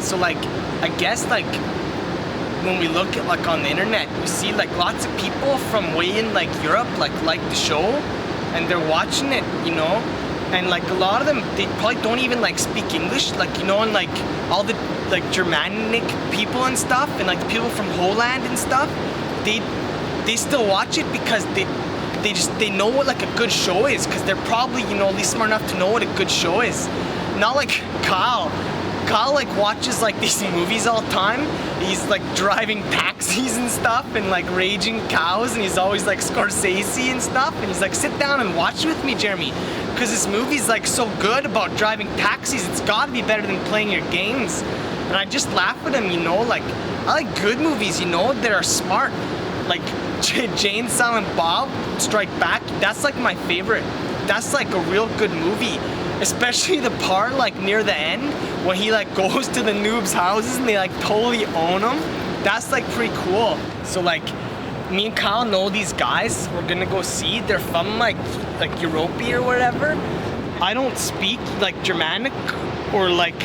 So like, I guess like when we look at like on the internet, we see like lots of people from way in like Europe like the show, and they're watching it, you know, and like a lot of them, they probably don't even like speak English, like, you know, and like all the like Germanic people and stuff, and like the people from Holland and stuff, they still watch it because they know what like a good show is, because they're probably, you know, at least smart enough to know what a good show is. Not like Kyle like watches like these movies all the time. He's like driving taxis and stuff and like raging cows, and he's always like Scorsese and stuff, and he's like, sit down and watch with me, Jeremy, because this movie's like so good about driving taxis, it's gotta be better than playing your games. And I just laugh at him, you know, like I like good movies, you know, that are smart. Like Jane, Silent Bob, Strike Back, that's like my favorite. That's like a real good movie. Especially the part like near the end when he like goes to the noobs' houses and they like totally own them. That's like pretty cool. So like me and Kyle know these guys we're gonna go see. They're from like Europe or whatever. I don't speak like Germanic or like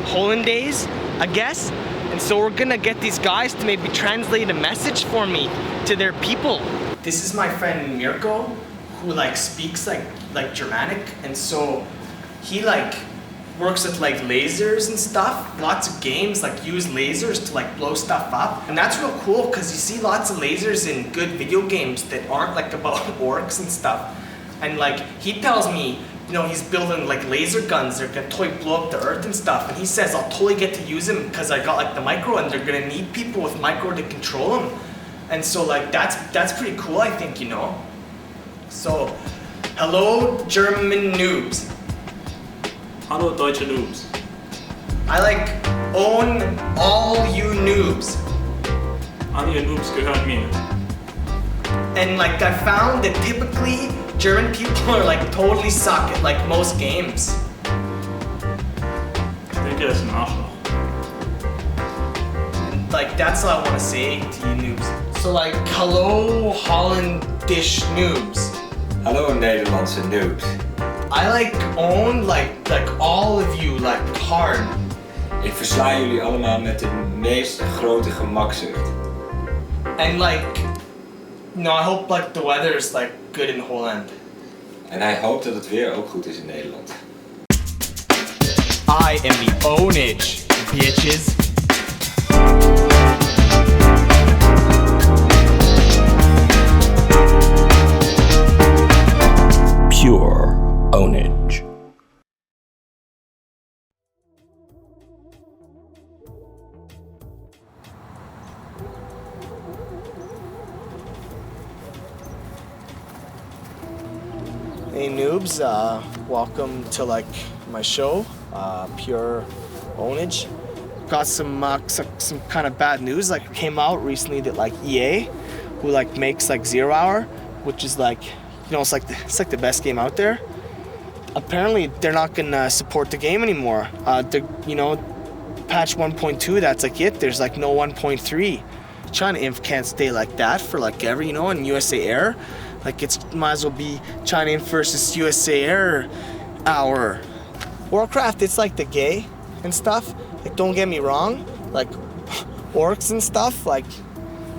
Hollandaise, I guess. And so we're gonna get these guys to maybe translate a message for me to their people. This is my friend Mirko, who like speaks like Germanic, and so he like works with like lasers and stuff. Lots of games like use lasers to like blow stuff up, and that's real cool because you see lots of lasers in good video games that aren't like about orcs and stuff. And like he tells me, you know, he's building like laser guns that are gonna totally blow up the earth and stuff, and he says I'll totally get to use them because I got like the micro, and they're gonna need people with micro to control them. And so like that's pretty cool, I think, you know. So, hello German noobs. Hallo deutsche Noobs. I like own all you noobs. Alle ihr Noobs gehören mir. And like I found that typically German people are like totally suck at like most games. Ich denke, er ist ein Arschloch. And, like that's all I want to say to you noobs. So like, hello Hollandish noobs. Hallo Nederlandse noobs. I like own like all of you like hard. Ik versla jullie allemaal met de meest grote gemakzucht. And like, no, I hope like the weather is like good in Holland. En hij hoopt dat het weer ook goed is in Nederland. I am the Pwnage, bitches. Pure Pwnage. Hey noobs, welcome to like my show, Pure Pwnage. Got some kind of bad news. Like came out recently that like EA, who like makes like 0 Hour, which is like, you know, it's like the best game out there. Apparently, they're not gonna support the game anymore. You know, patch 1.2, that's like it. There's like no 1.3. China Inf can't stay like that for like ever, you know. And USA Air, like it's might as well be China Inf versus USA Air hour. Warcraft, it's like the gay and stuff. Like don't get me wrong, like orcs and stuff, like,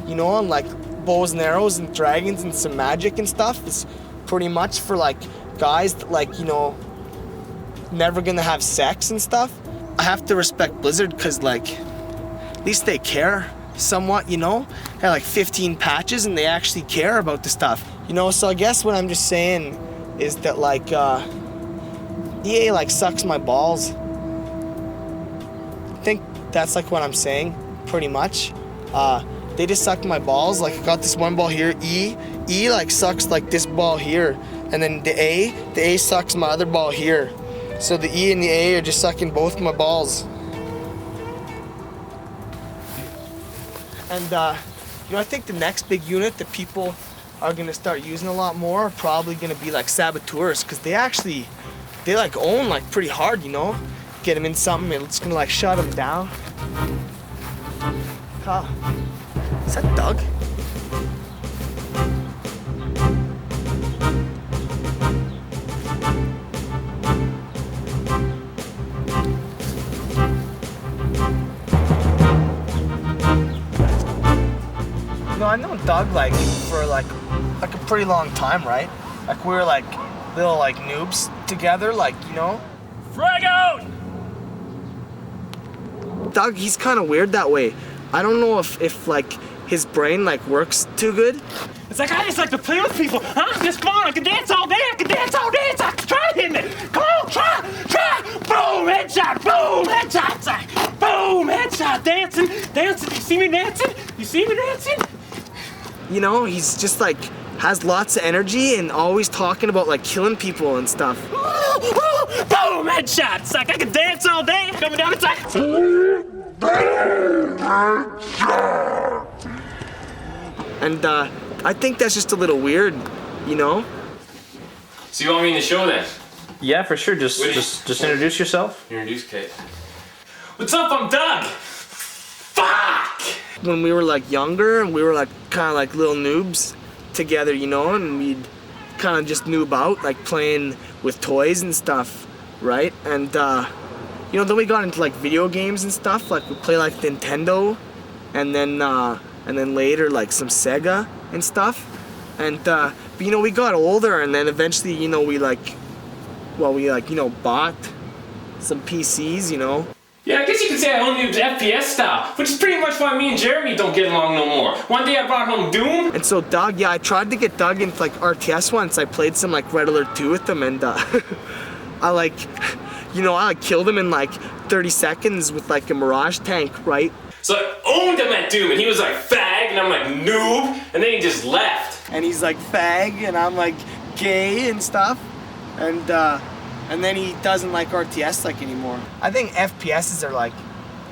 you know, and like bows and arrows and dragons and some magic and stuff is pretty much for like guys that like, you know, never gonna have sex and stuff. I have to respect Blizzard because like at least they care somewhat, you know. They have like 15 patches and they actually care about the stuff, you know. So I guess what I'm just saying is that like EA like sucks my balls. I think that's like what I'm saying pretty much. They just suck my balls. Like I got this one ball here, E like sucks like this ball here, and then the A sucks my other ball here. So the E and the A are just sucking both my balls. And you know, I think the next big unit that people are gonna start using a lot more are probably gonna be like saboteurs, because they like own like pretty hard, you know. Get them in something and it's gonna like shut them down. Huh. Is that Doug? I've known Doug like for like a pretty long time, right? Like we were like little like noobs together, like, you know. Frag out! Doug, he's kind of weird that way. I don't know if like his brain like works too good. It's like I just like to play with people. Huh? It's fun. I can dance all day. I can dance all day. It's like, try hitting it. Come on, try. Boom, headshot. Boom, headshot. It's like, boom, headshot. Dancing. You see me dancing? You know, he's just like has lots of energy and always talking about like killing people and stuff. Boom, headshot. It's like I can dance all day. Coming down. It's like. And I think that's just a little weird, you know? So you want me in the show then? Yeah, for sure. Just introduce yourself. Introduce Kate. What's up? I'm Doug. Fuck! When we were like younger and we were like kind of like little noobs together, you know, and we'd kind of just noob out, like playing with toys and stuff, right? And you know, then we got into like video games and stuff. Like we play like Nintendo, and then later like some Sega and stuff. And but you know, we got older, and then eventually, you know, we bought some PCs, you know. Yeah, I guess you could say I own you FPS style, which is pretty much why me and Jeremy don't get along no more. One day I brought home Doom. And so Doug, yeah, I tried to get Doug into like RTS once. I played some like Red Alert 2 with him, and I like, you know, I like killed him in like 30 seconds with like a Mirage tank, right? So I owned him at Doom, and he was like, fag, and I'm like, noob, and then he just left. And he's like fag, and I'm like gay and stuff, and then he doesn't like RTS like anymore. I think FPSs are like,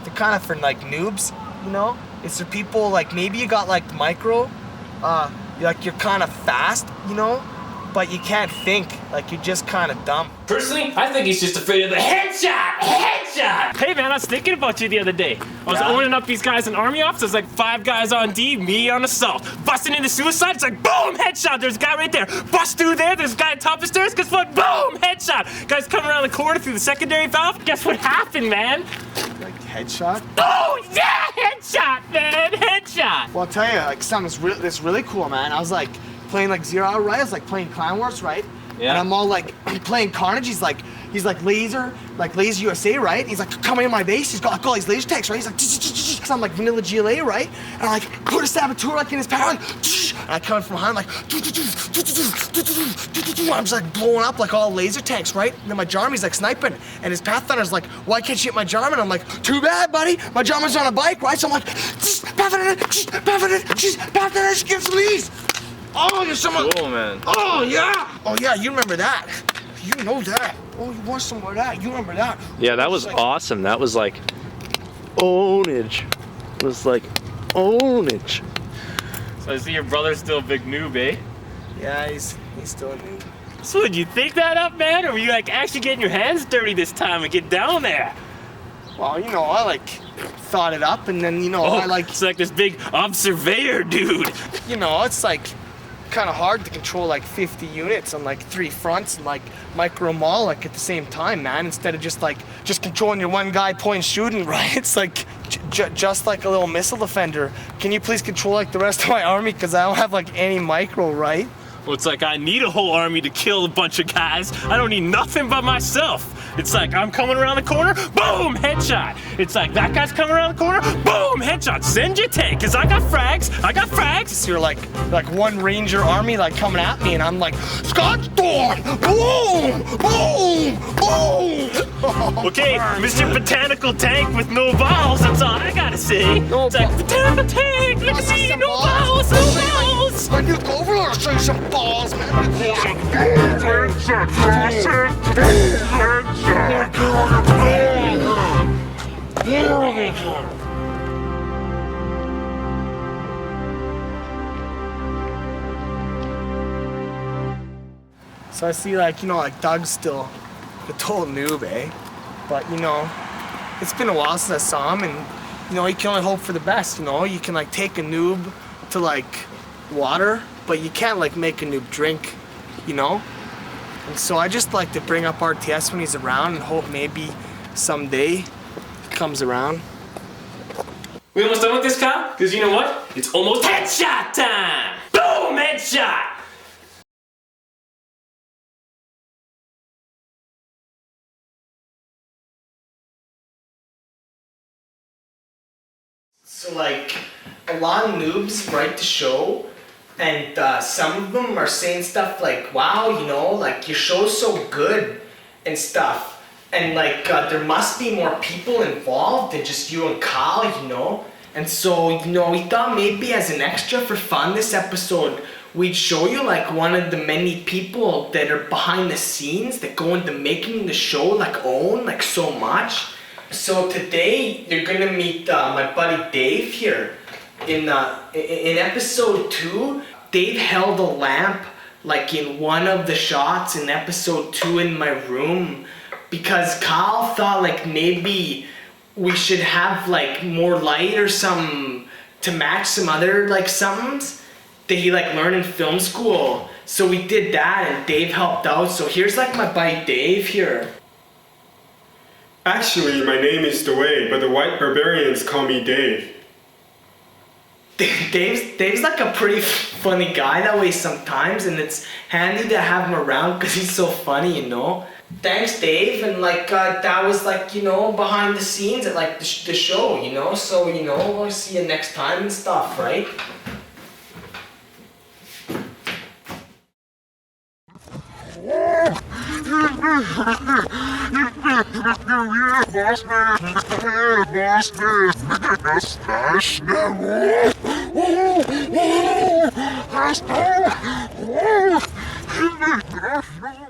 they're kind of for like noobs, you know? It's for people like, maybe you got like micro, like you're kind of fast, you know? But you can't think, like you're just kind of dumb. Personally, I think he's just afraid of the headshot! Headshot! Hey man, I was thinking about you the other day. I was owning up these guys in Army Ops. There's like 5 guys on D, me on assault. Busting into suicide, it's like boom, headshot. There's a guy right there. Bust through there, there's a guy on top of the stairs. Guess what? Boom, headshot. Guy's coming around the corner through the secondary valve. Guess what happened, man? Like headshot? Oh yeah, headshot, man, headshot. Well, I'll tell you, like something that's really cool, man. I was like playing like 0 Hour, right? I was like playing Clan Wars, right? Yeah. And I'm all like playing Carnage. He's like laser USA, right? He's like coming in my base. He's got all these laser tanks, right? He's like, because I'm like vanilla GLA, right? And I like put a saboteur like in his power, like, and I come from behind like, I'm just like blowing up like all laser tanks, right? And then my Jarmy's like sniping, and his Pathfinder's like, why can't you hit my Jarman? I'm like, too bad, buddy. My Jarman's on a bike, right? So I'm like, Pathfinder, give some these. Oh, you're someone. Cool, man. Oh yeah, you remember that. You know that. Oh, you want some more of that. You remember that. Yeah, that was awesome. That was like ownage. It was like ownage. So I see your brother's still a big noob, eh? Yeah, he's still a noob. So did you think that up, man? Or were you like actually getting your hands dirty this time and get down there? Well, you know, I like thought it up, and then, you know, I like, it's like this big observer dude. you know, it's like kind of hard to control like 50 units on like 3 fronts and like micro them all like at the same time, man. Instead of just controlling your one guy point shooting, right? It's like just like a little missile defender. Can you please control like the rest of my army, because I don't have like any micro, right? Well, it's like I need a whole army to kill a bunch of guys. I don't need nothing but myself. It's like I'm coming around the corner, boom, headshot. It's like that guy's coming around the corner, boom, headshot. Send your tank, cause I got frags. So you're like one ranger army like coming at me, and I'm like, Scottstorm, boom, boom, boom. Okay, Mr. Botanical Tank with no balls, that's all I gotta say. No it's like, Botanical Tank, look at me, no balls, no balls. My new overlord, I'll show you some balls, man. So I see like, you know, like Doug's still a total noob, eh? But you know, it's been a while since I saw him, and you know, you can only hope for the best, you know? You can like take a noob to like water, but you can't like make a noob drink, you know? And so I just like to bring up RTS when he's around and hope maybe someday he comes around. We almost done with this, Kyle? Because you know what? It's almost headshot time! Boom! Headshot! So like, a lot of noobs write the show, and some of them are saying stuff like, wow, you know, like your show's so good and stuff. And like, there must be more people involved than just you and Kyle, you know? And so, you know, we thought maybe as an extra for fun this episode, we'd show you like one of the many people that are behind the scenes that go into making the show like own like so much. So today you're gonna meet my buddy Dave here. In episode 2, Dave held a lamp like in one of the shots in episode 2 in my room because Kyle thought like maybe we should have like more light or something to match some other like somethings that he like learned in film school. So we did that and Dave helped out. So here's like my buddy Dave here. Actually, my name is Dwayne, but the white barbarians call me Dave. Dave's like a pretty funny guy that way sometimes, and it's handy to have him around because he's so funny, you know. Thanks, Dave, and like that was like, you know, behind the scenes at like the show, you know. So you know, we'll see you next time and stuff, right? That's